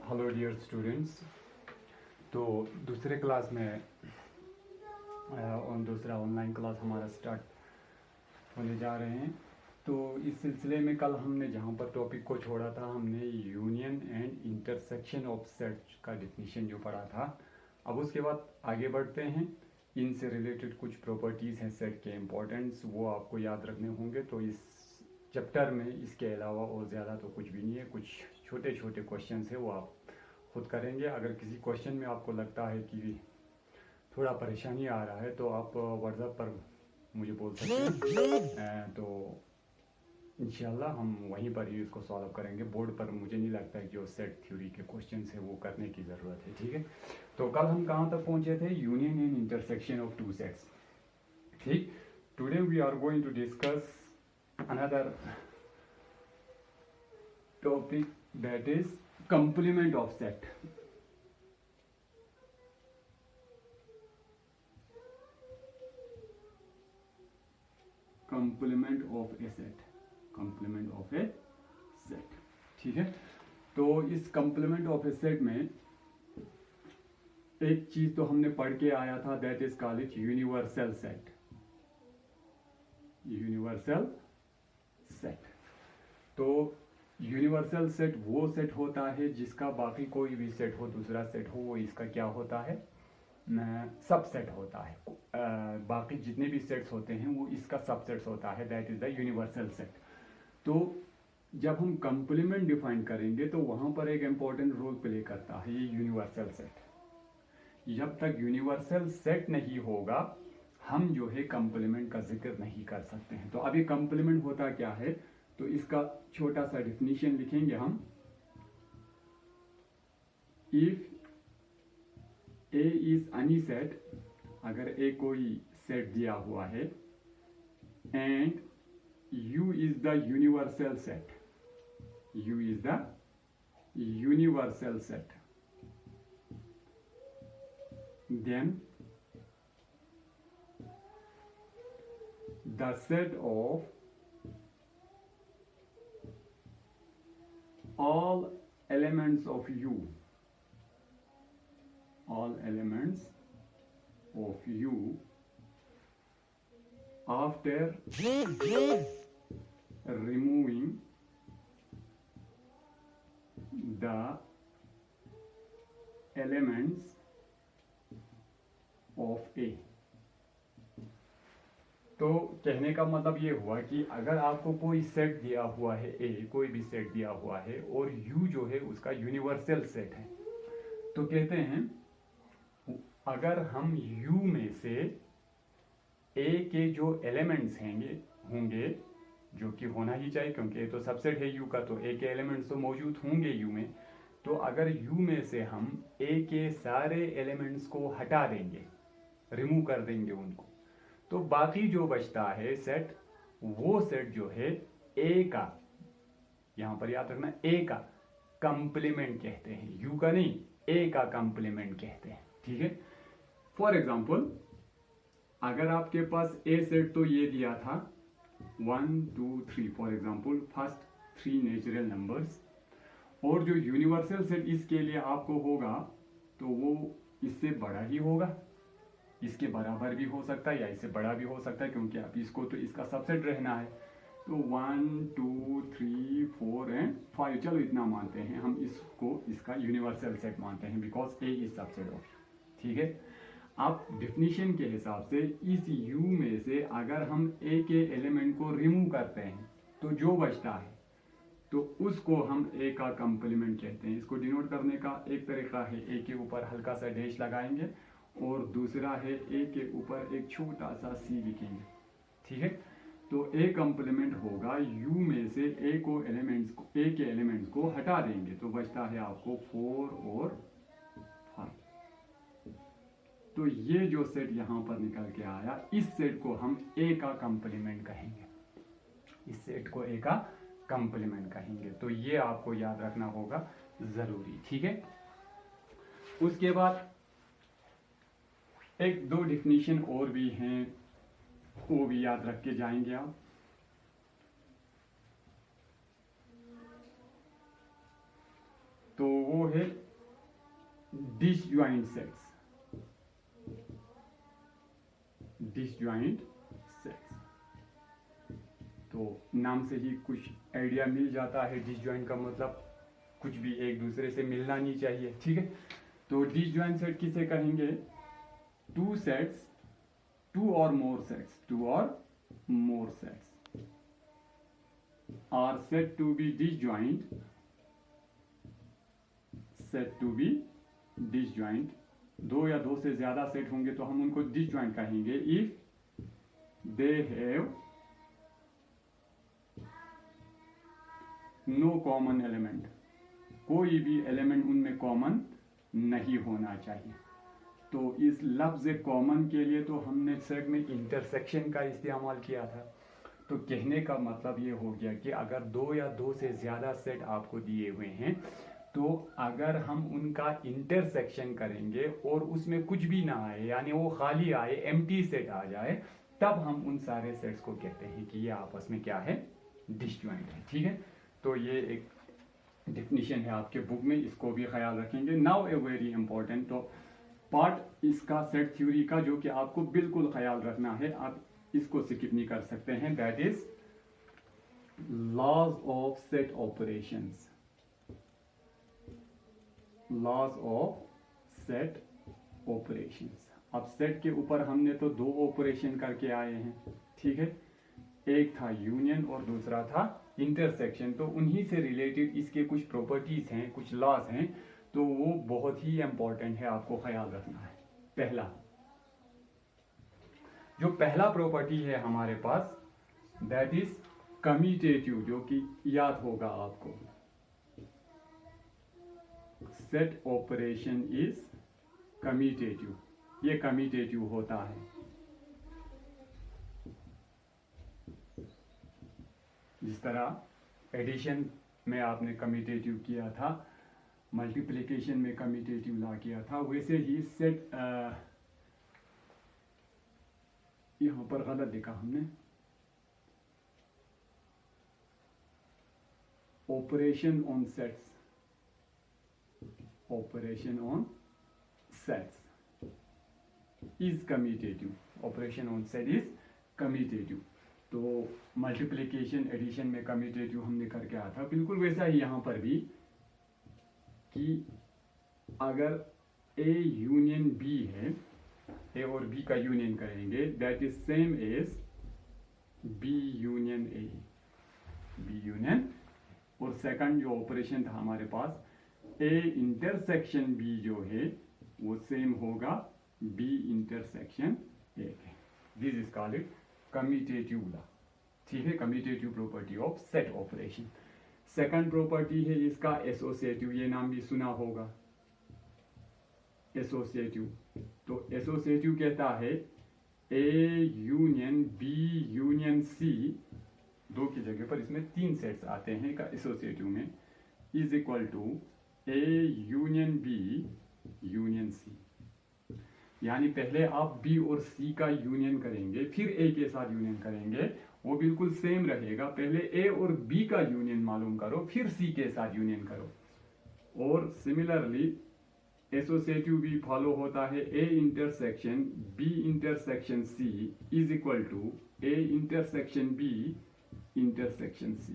Hello dear students. तो दूसरे class में दूसरा ऑनलाइन क्लास हमारा स्टार्ट होने जा रहे हैं। तो इस सिलसिले में कल हमने जहाँ पर टॉपिक को छोड़ा था, हमने union and intersection of set का डेफिनेशन जो पढ़ा था। अब उसके बाद आगे बढ़ते हैं। इनसे रिलेटेड कुछ प्रॉपर्टीज़ हैं सेट के इम्पोर्टेंस, वो आपको याद रखने होंगे। तो इस चैप्टर में इसके अलावा और ज़्यादा तो कुछ भी नहीं है, कुछ छोटे छोटे क्वेश्चंस है वो आप खुद करेंगे। अगर किसी क्वेश्चन में आपको लगता है कि थोड़ा परेशानी आ रहा है तो आप व्हाट्सएप पर मुझे बोल सकते हैं, तो इंशाल्लाह हम वहीं पर ही इसको सॉल्व करेंगे। बोर्ड पर मुझे नहीं लगता है कि जो सेट थ्योरी के क्वेश्चन है वो करने की ज़रूरत है। ठीक है, तो कल हम कहाँ तक पहुँचे थे? Union and intersection of two sets. ठीक, today we are going to discuss another topic, that is complement of set. complement of a set, complement of a set। ठीक है, तो इस complement of a set में एक चीज तो हमने पढ़ के आया था, that is call it universal set। Universal set, तो यूनिवर्सल सेट वो सेट होता है जिसका बाकी कोई भी सेट हो, दूसरा सेट हो, वो इसका क्या होता है? सबसेट होता है। बाकी जितने भी सेट्स होते हैं वो इसका सबसेट होता है, that is the universal set. तो जब हम कंप्लीमेंट डिफाइन करेंगे तो वहां पर एक इंपॉर्टेंट रोल प्ले करता है ये यूनिवर्सल सेट। जब तक यूनिवर्सल सेट नहीं होगा हम जो है कंप्लीमेंट का जिक्र नहीं कर सकते हैं। तो अभी कंप्लीमेंट होता क्या है, तो इसका छोटा सा डिफिनीशन लिखेंगे हम। If A is any set, अगर ए कोई सेट दिया हुआ है, and U is the universal set, U is the universal set, then the set of all elements of U, all elements of U after removing the elements of A। तो कहने का मतलब ये हुआ कि अगर आपको कोई सेट दिया हुआ है, ए कोई भी सेट दिया हुआ है और यू जो है उसका यूनिवर्सल सेट है, तो कहते हैं अगर हम यू में से ए के जो एलिमेंट्स होंगे जो कि होना ही चाहिए क्योंकि ये तो सबसेट है यू का, तो ए के एलिमेंट्स तो मौजूद होंगे यू में। तो अगर यू में से हम ए के सारे एलिमेंट्स को हटा देंगे, रिमूव कर देंगे उनको, तो बाकी जो बचता है सेट, वो सेट जो है ए का, यहां पर याद रखना ए का कंप्लीमेंट कहते हैं, यू का नहीं, ए का कंप्लीमेंट कहते हैं। ठीक है, फॉर एग्जांपल अगर आपके पास ए सेट तो ये दिया था 1 2 3, for example first 3 natural numbers, और जो यूनिवर्सल सेट इसके लिए आपको होगा तो वो इससे बड़ा ही होगा, इसके बराबर भी हो सकता है या इससे बड़ा भी हो सकता है, क्योंकि आप इसको तो इसका सबसेट रहना है। तो 1 2 3 4 एंड 5, चलो इतना मानते हैं हम, इसको इसका यूनिवर्सल सेट मानते हैं because A is subset of. ठीक है, आप डिफिनीशन के हिसाब से इस यू में से अगर हम ए के एलिमेंट को रिमूव करते हैं तो जो बचता है तो उसको हम ए का कंप्लीमेंट कहते हैं। इसको डिनोट करने का एक तरीका है, ए के ऊपर हल्का सा डैश लगाएंगे और दूसरा है ए के ऊपर एक छोटा सा सी लिखेंगे। ठीक है, तो ए कंप्लीमेंट होगा यू में से ए के एलिमेंट्स को हटा देंगे तो बचता है आपको 4 और 5। तो ये जो सेट यहां पर निकल के आया, इस सेट को हम ए का कंप्लीमेंट कहेंगे, इस सेट को ए का कंप्लीमेंट कहेंगे। तो ये आपको याद रखना होगा जरूरी। ठीक है, उसके बाद एक दो डिफिनीशन और भी हैं, वो भी याद रख के जाएंगे आप। तो वो है डिसजॉइंट सेट्स, डिसजॉइंट सेट्स। तो नाम से ही कुछ आइडिया मिल जाता है, डिसजॉइंट का मतलब कुछ भी एक दूसरे से मिलना नहीं चाहिए, ठीक है। तो डिसजॉइंट सेट किसे कहेंगे? टू सेट्स, टू और मोर सेट्स, टू और मोर sets are said to be disjoint, said to be disjoint। दो या दो से ज्यादा सेट होंगे तो हम उनको डिसजॉइंट कहेंगे if they have no common element, कोई भी एलिमेंट उनमें कॉमन नहीं होना चाहिए। तो इस लफ्ज कॉमन के लिए तो हमने सेट में इंटरसेक्शन का इस्तेमाल किया था। तो कहने का मतलब ये हो गया कि अगर दो या दो से ज्यादा सेट आपको दिए हुए हैं तो अगर हम उनका इंटरसेक्शन करेंगे और उसमें कुछ भी ना आए, यानी वो खाली आए, एम्प्टी सेट आ जाए, तब हम उन सारे सेट्स को कहते हैं कि ये आपस में क्या है? डिसजॉइंट है, ठीक है। तो ये एक डेफिनेशन है आपके बुक में, इसको भी ख्याल रखेंगे। नाउ ए वेरी इंपॉर्टेंट तो पार्ट इसका सेट थ्योरी का जो कि आपको बिल्कुल ख्याल रखना है, आप इसको स्किप नहीं कर सकते हैं, that is laws of set operations, laws of set operations. अब सेट के ऊपर हमने तो दो ऑपरेशन करके आए हैं, ठीक है। एक था यूनियन और दूसरा था इंटरसेक्शन। तो उन्हीं से रिलेटेड इसके कुछ प्रॉपर्टीज हैं, कुछ लॉज हैं, तो वो बहुत ही इंपॉर्टेंट है, आपको ख्याल रखना है। पहला जो पहला प्रॉपर्टी है हमारे पास, दैट इज कम्यूटेटिव, जो कि याद होगा आपको, सेट ऑपरेशन इज कम्यूटेटिव, ये कम्यूटेटिव होता है। जिस तरह एडिशन में आपने कम्यूटेटिव किया था, मल्टीप्लिकेशन में कम्यूटेटिव ला किया था, वैसे ही सेट यहां पर गलत लिखा हमने, operation on sets, operation on sets is commutative, operation on set is commutative. तो मल्टीप्लिकेशन एडिशन में कम्यूटेटिव हमने करके आया था, बिल्कुल वैसा ही यहां पर भी कि अगर ए यूनियन बी है, ए और बी का यूनियन करेंगे, that is same as B union A, B union. और सेकंड जो ऑपरेशन था हमारे पास, ए इंटरसेक्शन बी जो है वो सेम होगा B intersection A. This is called it commutative law, ठीक है, commutative property of set operation. Second property है इसका एसोसिएटिव, ये नाम भी सुना होगा, एसोसिएटिव। तो एसोसिएटिव कहता है A union B union C, दो की जगह पर इसमें तीन सेट्स आते हैं का एसोसिएटिव में, is equal to A union B union C. यानी पहले आप बी और सी का यूनियन करेंगे, फिर ए के साथ यूनियन करेंगे, वो बिल्कुल सेम रहेगा। पहले ए और बी का यूनियन मालूम करो, फिर सी के साथ यूनियन करो। और सिमिलरली एसोसिएटिव भी फॉलो होता है, A intersection B intersection C is equal to A intersection B intersection C.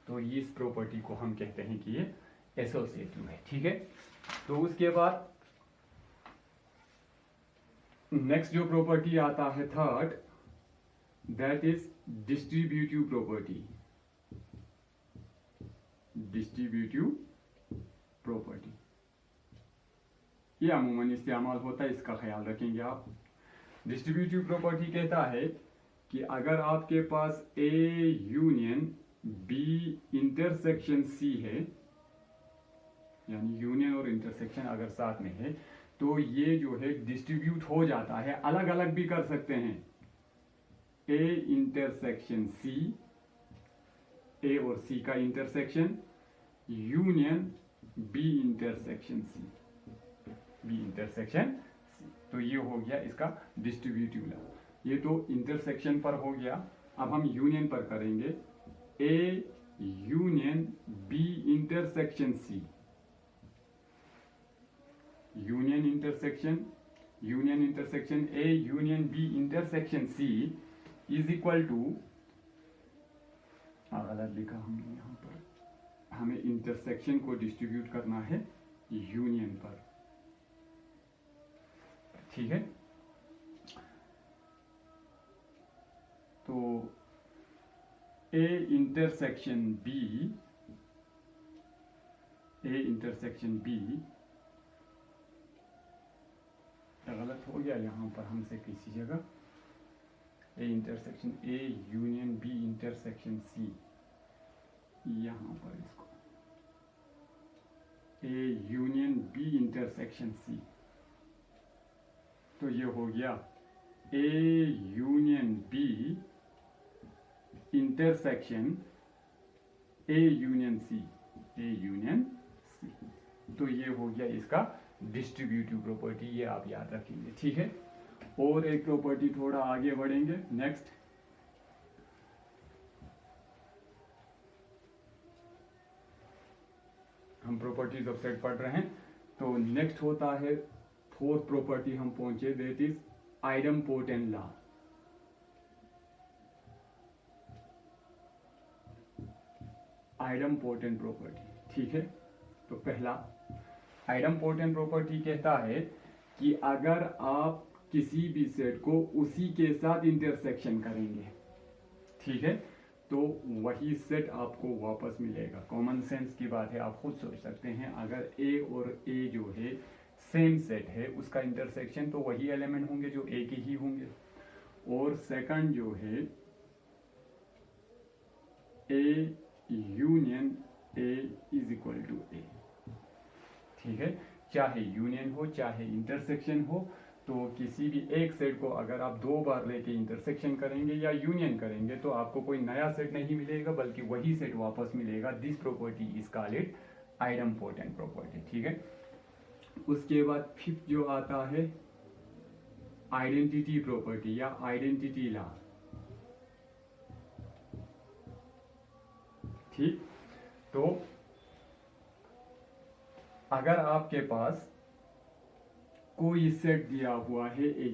तो इस प्रॉपर्टी को हम कहते हैं कि ये एसोसिएटिव है, ठीक है। तो उसके बाद नेक्स्ट जो प्रॉपर्टी आता है third, that is distributive property, distributive property. ये अमूमन इस्तेमाल होता है, इसका ख्याल रखेंगे आप। डिस्ट्रीब्यूटिव प्रॉपर्टी कहता है कि अगर आपके पास A union B intersection C है, यानी यूनियन और इंटरसेक्शन अगर साथ में है, तो ये जो है डिस्ट्रीब्यूट हो जाता है। अलग अलग भी कर सकते हैं, ए इंटरसेक्शन सी, ए और सी का intersection, union B intersection C, B intersection C. तो ये हो गया इसका डिस्ट्रीब्यूटिव लॉ। ये तो इंटरसेक्शन पर हो गया, अब हम यूनियन पर करेंगे। A union B intersection C, union intersection A union B intersection C is equal to, गलत लिखा हमने यहाँ पर, हमें इंटरसेक्शन को डिस्ट्रीब्यूट करना है यूनियन पर, ठीक है। तो ए इंटरसेक्शन बी गलत हो गया यहाँ पर हमसे किसी जगह, A intersection A union B intersection C, यहाँ पर इसको A union B intersection C, तो ये हो गया A union B intersection A union C, तो ये हो गया इसका डिस्ट्रीब्यूटिव प्रॉपर्टी, ये आप याद रखेंगे, ठीक है। और एक प्रॉपर्टी थोड़ा आगे बढ़ेंगे, नेक्स्ट हम प्रॉपर्टीज ऑफ सेट पढ़ रहे हैं, तो नेक्स्ट होता है फोर्थ प्रॉपर्टी हम पहुंचे, दैट इज आइडमपोर्टेंट लॉ। आइडमपोर्टेंट प्रॉपर्टी, ठीक है। तो पहला आइडमपोर्टेंट प्रॉपर्टी कहता है कि अगर आप किसी भी सेट को उसी के साथ इंटरसेक्शन करेंगे, ठीक है, तो वही सेट आपको वापस मिलेगा। कॉमन सेंस की बात है, आप खुद सोच सकते हैं, अगर ए और ए जो है सेम सेट है, उसका इंटरसेक्शन तो वही एलिमेंट होंगे जो ए के ही होंगे। और सेकंड जो है A union A is equal to A, ठीक है। चाहे यूनियन हो चाहे इंटरसेक्शन हो, तो किसी भी एक सेट को अगर आप दो बार लेके इंटरसेक्शन करेंगे या यूनियन करेंगे तो आपको कोई नया सेट नहीं मिलेगा, बल्कि वही सेट वापस मिलेगा। This property is called it idempotent property, ठीक है। उसके बाद फिफ्थ जो आता है आइडेंटिटी प्रॉपर्टी या आइडेंटिटी लॉ, ठीक। तो अगर आपके पास कोई सेट दिया हुआ है ए,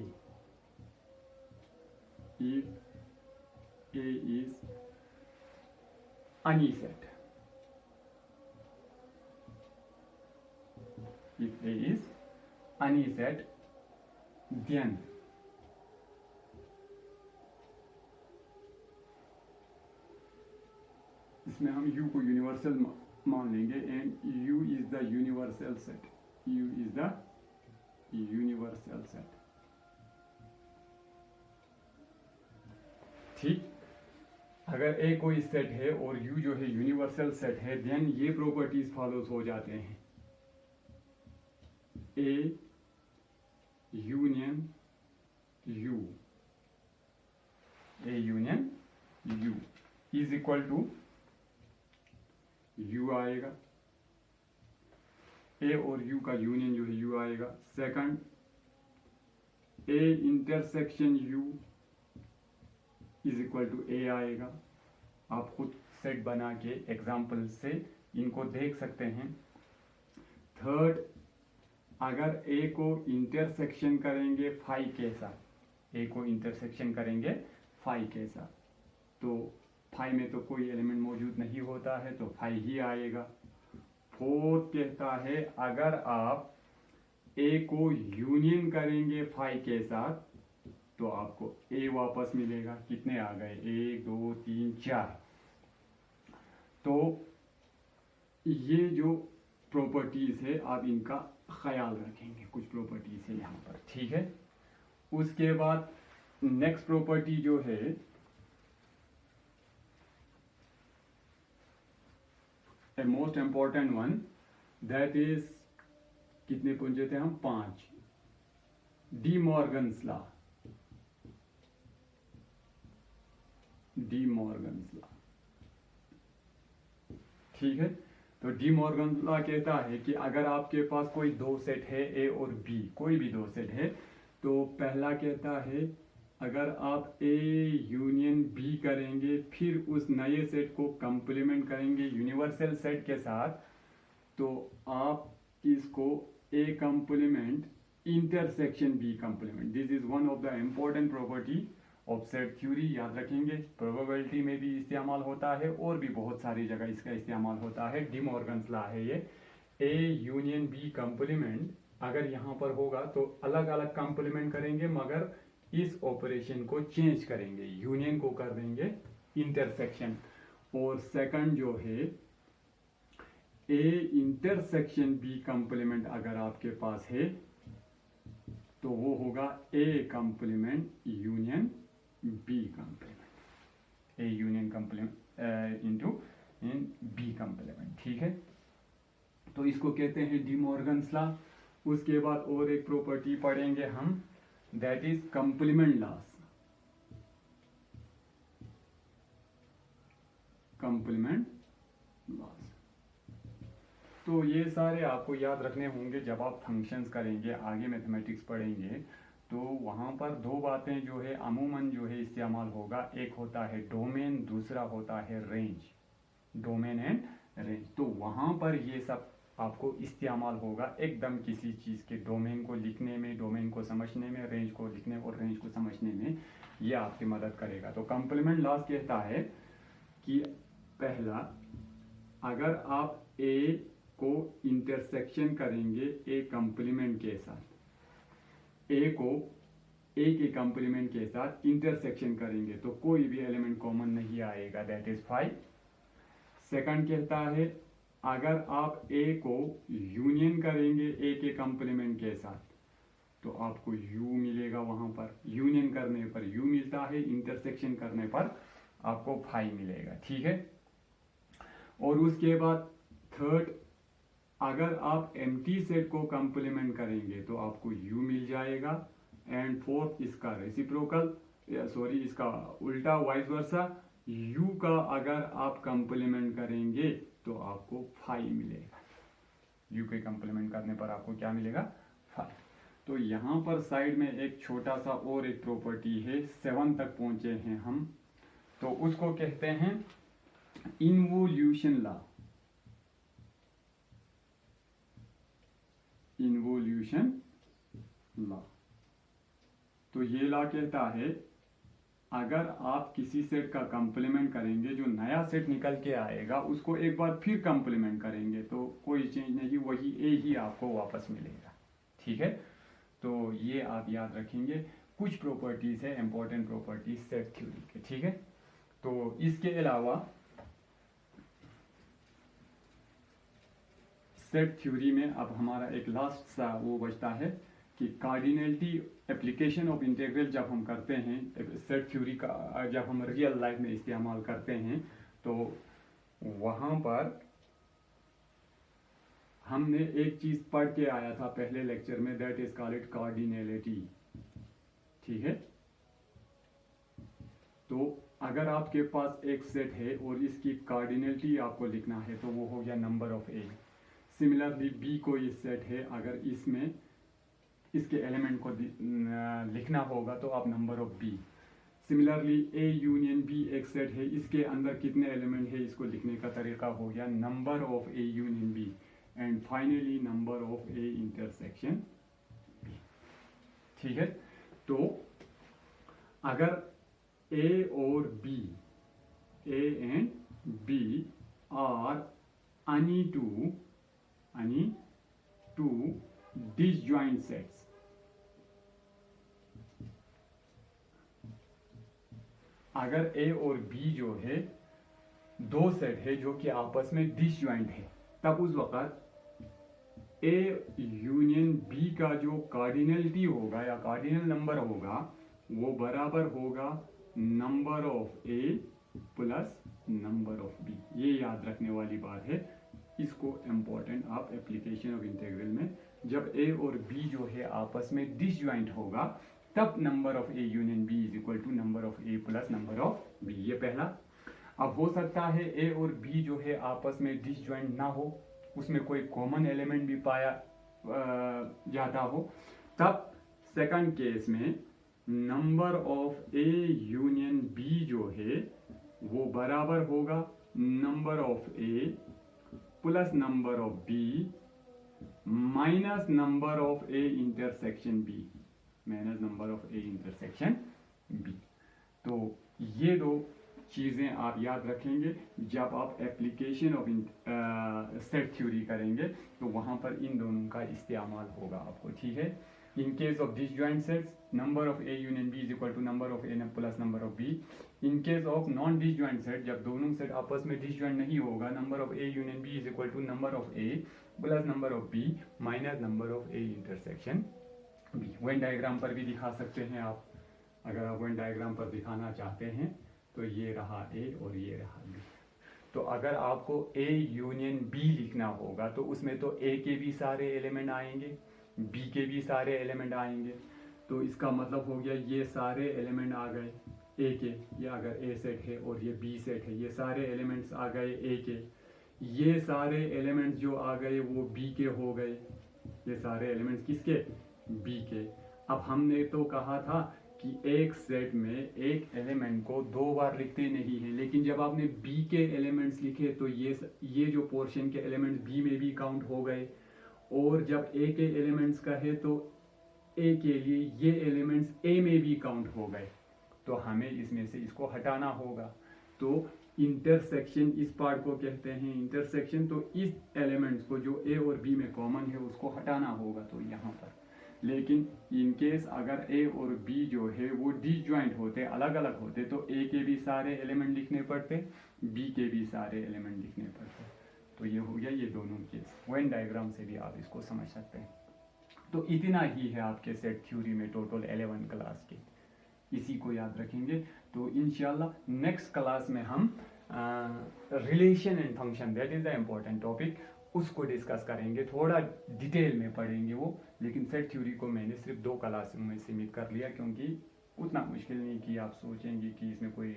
if A is any set, if A is any set, then इसमें हम U को यूनिवर्सल मान लेंगे, and U is the universal set, U is the universal set, ठीक। अगर ए कोई सेट है और U जो है यूनिवर्सल सेट है, देन ये प्रॉपर्टीज फॉलोज हो जाते हैं। A union U, A union U is equal to U आएगा, ए और U का यूनियन जो है U आएगा। Second A intersection U is equal to A आएगा। आप खुद सेट बना के एग्जाम्पल से इनको देख सकते हैं। थर्ड, अगर ए को इंटरसेक्शन करेंगे फाई के साथ, ए को इंटरसेक्शन करेंगे फाई के साथ, तो फाई में तो कोई एलिमेंट मौजूद नहीं होता है, तो फाई ही आएगा। फोर्थ कहता है अगर आप ए को यूनियन करेंगे फाई के साथ, तो आपको ए वापस मिलेगा। कितने आ गए? 1 2 3 4। तो ये जो प्रॉपर्टीज है आप इनका ख्याल रखेंगे, कुछ प्रॉपर्टीज है यहाँ पर, ठीक है। उसके बाद नेक्स्ट प्रॉपर्टी जो है a most important one, that is, कितने पहुंचे थे हम? 5, D Morgan's law. D Morgan's law, ठीक है। तो डी मॉर्गन लॉ कहता है कि अगर आपके पास कोई दो सेट है, ए और बी, कोई भी दो सेट है, तो पहला कहता है अगर आप ए यूनियन बी करेंगे, फिर उस नए सेट को कंप्लीमेंट करेंगे यूनिवर्सल सेट के साथ, तो आप इसको A complement intersection B complement. This is one of the important property of set theory. याद रखेंगे, प्रोबेबिलिटी में भी इस्तेमाल होता है और भी बहुत सारी जगह इसका इस्तेमाल होता है. डी मॉर्गन्स लॉ है ये. ए यूनियन बी कंप्लीमेंट अगर यहाँ पर होगा तो अलग अलग कंप्लीमेंट करेंगे मगर इस ऑपरेशन को चेंज करेंगे, यूनियन को कर देंगे इंटरसेक्शन. और सेकंड जो है ए इंटरसेक्शन बी कंप्लीमेंट अगर आपके पास है तो वो होगा A complement union B complement. A union complement into in B complement. ठीक है, तो इसको कहते हैं डी मॉर्गन्स लॉ. उसके बाद और एक प्रॉपर्टी पढ़ेंगे हम, that is complement loss. Complement loss. तो ये सारे आपको याद रखने होंगे जब आप फंक्शंस करेंगे, आगे मैथमेटिक्स पढ़ेंगे. तो वहाँ पर दो बातें जो है अमूमन जो है इस्तेमाल होगा. एक होता है डोमेन, दूसरा होता है रेंज. Domain and range. तो वहाँ पर ये सब आपको इस्तेमाल होगा एकदम किसी चीज़ के डोमेन को लिखने में, डोमेन को समझने में, रेंज को लिखने और रेंज को समझने में ये आपकी मदद करेगा. तो कंप्लीमेंट लॉस कहता है कि पहला, अगर आप ए को इंटरसेक्शन करेंगे ए कंप्लीमेंट के साथ, ए को ए के कंप्लीमेंट के साथ इंटरसेक्शन करेंगे तो कोई भी एलिमेंट कॉमन नहीं आएगा, दैट इज 5. सेकंड कहता है अगर आप ए को यूनियन करेंगे ए के कंप्लीमेंट के साथ तो आपको यू मिलेगा. वहां पर यूनियन करने पर यू मिलता है, इंटरसेक्शन करने पर आपको 5 मिलेगा. ठीक है, और उसके बाद थर्ड, अगर आप एम्प्टी सेट को कंप्लीमेंट करेंगे तो आपको u मिल जाएगा. एंड फोर्थ, इसका रेसिप्रोकल, सॉरी इसका उल्टा वाइस वर्सा, u का अगर आप कंप्लीमेंट करेंगे तो आपको 5 मिलेगा. u के कंप्लीमेंट करने पर आपको क्या मिलेगा? 5. तो यहाँ पर साइड में एक छोटा सा और एक प्रॉपर्टी है, 7 तक पहुंचे हैं हम, तो उसको कहते हैं इन्वोल्यूशन लॉ. Involution law. तो ये लॉ कहता है अगर आप किसी सेट का कंप्लीमेंट करेंगे, जो नया सेट निकल के आएगा उसको एक बार फिर कंप्लीमेंट करेंगे तो कोई चेंज नहीं, वही ए ही आपको वापस मिलेगा. ठीक है, तो ये आप याद रखेंगे. कुछ प्रॉपर्टीज है इंपॉर्टेंट प्रॉपर्टीज सेट थ्योरी के. ठीक है, तो इसके अलावा सेट थ्योरी में अब हमारा एक लास्ट सा वो बचता है कि कार्डिनलिटी एप्लीकेशन ऑफ इंटीग्रल जब हम करते हैं सेट थ्योरी का, जब हम रियल लाइफ में इस्तेमाल करते हैं तो वहाँ पर हमने एक चीज़ पढ़ के आया था पहले लेक्चर में, that is called it cardinality. ठीक है, तो अगर आपके पास एक सेट है और इसकी कार्डिनलिटी आपको लिखना है तो वो हो गया number of A. Similarly B को ये सेट है, अगर इसमें इसके एलिमेंट को लिखना होगा तो आप number of B. Similarly A union B एक सेट है, इसके अंदर कितने एलिमेंट है इसको लिखने का तरीका हो गया number of A union B. And finally number of A intersection B. ठीक है, तो अगर ए और B, A and B are any two disjoint sets, अगर ए और बी जो है दो सेट है जो कि आपस में डिसजॉइंट है, तब उस वक्त ए यूनियन बी का जो कार्डिनलिटी होगा या कार्डिनल नंबर होगा वो बराबर होगा number of A plus number of B. ये याद रखने वाली बात है, इसको इम्पोर्टेंट आप एप्लीकेशन ऑफ इंटीग्रल में जब ए और बी जो है आपस में डिसजॉइंट होगा तब number of A union B is equal to number of A plus number of B. ये पहला. अब हो सकता है ए और बी जो है आपस में डिसजॉइंट ना हो, उसमें कोई कॉमन एलिमेंट भी पाया जाता हो, तब सेकंड केस में number of A union B जो है वो बराबर होगा number of A plus number of B minus number of A intersection B, minus number of A intersection B. तो ये दो चीज़ें आप याद रखेंगे जब आप एप्लीकेशन ऑफ सेट थ्योरी करेंगे, तो वहाँ पर इन दोनों का इस्तेमाल होगा आपको, ठीक है। In case of disjoint sets, number of A union B is equal to number of A plus number of B. In case of non disjoint set, जब दोनों सेट आपस में डिसजॉइंट नहीं होगा, number of A union B is equal to number of A plus number of B minus number of A intersection B. Venn diagram पर भी दिखा सकते हैं आप, अगर आप वेन डायग्राम पर दिखाना चाहते हैं तो ये रहा ए और ये रहा बी। तो अगर आपको ए यूनियन बी लिखना होगा तो उसमें तो ए के भी सारे एलिमेंट आएंगे, बी के भी सारे एलिमेंट आएंगे। तो इसका मतलब हो गया ये सारे एलिमेंट आ गए ए के, ये अगर ए सेट है और ये बी सेट है, ये सारे एलिमेंट्स आ गए ए के, ये सारे एलिमेंट्स जो आ गए वो बी के हो गए, ये सारे एलिमेंट्स किसके, बी के। अब हमने तो कहा था कि एक सेट में एक एलिमेंट को दो बार लिखते नहीं है, लेकिन जब आपने बी के एलिमेंट्स लिखे तो ये जो पोर्शन के एलिमेंट्स बी में भी काउंट हो गए, और जब ए के एलिमेंट्स का है तो ए के लिए ये एलिमेंट्स ए में भी काउंट हो गए। तो हमें इसमें से इसको हटाना होगा। तो इंटरसेक्शन इस पार्ट को कहते हैं इंटरसेक्शन। तो इस एलिमेंट्स को जो ए और बी में कॉमन है उसको हटाना होगा, तो यहाँ पर। लेकिन इन केस अगर ए और बी जो है वो डिसजॉइंट होते, अलग अलग होते, तो ए के भी सारे एलिमेंट लिखने पड़ते, बी के भी सारे एलिमेंट लिखने पड़ते। तो ये हो गया ये दोनों केस। वेन डायग्राम से भी आप इसको समझ सकते हैं। तो इतना ही है आपके सेट थ्योरी में टोटल 11 क्लास के, इसी को याद रखेंगे। तो इंशाल्लाह नेक्स्ट क्लास में हम relation and function, that is the important topic, उसको डिस्कस करेंगे, थोड़ा डिटेल में पढ़ेंगे वो। लेकिन सेट थ्योरी को मैंने सिर्फ 2 क्लास में सीमित कर लिया, क्योंकि उतना मुश्किल नहीं कि आप सोचेंगे कि इसमें कोई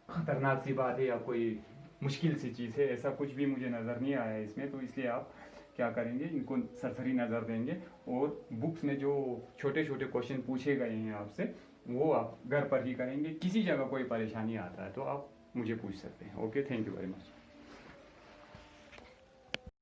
खतरनाक सी बात है या कोई मुश्किल सी चीज़ है, ऐसा कुछ भी मुझे नज़र नहीं आया इसमें। तो इसलिए आप क्या करेंगे, इनको सरसरी नज़र देंगे, और बुक्स में जो छोटे छोटे क्वेश्चन पूछे गए हैं आपसे वो आप घर पर ही करेंगे। किसी जगह कोई परेशानी आता है तो आप मुझे पूछ सकते हैं। Okay, thank you very much.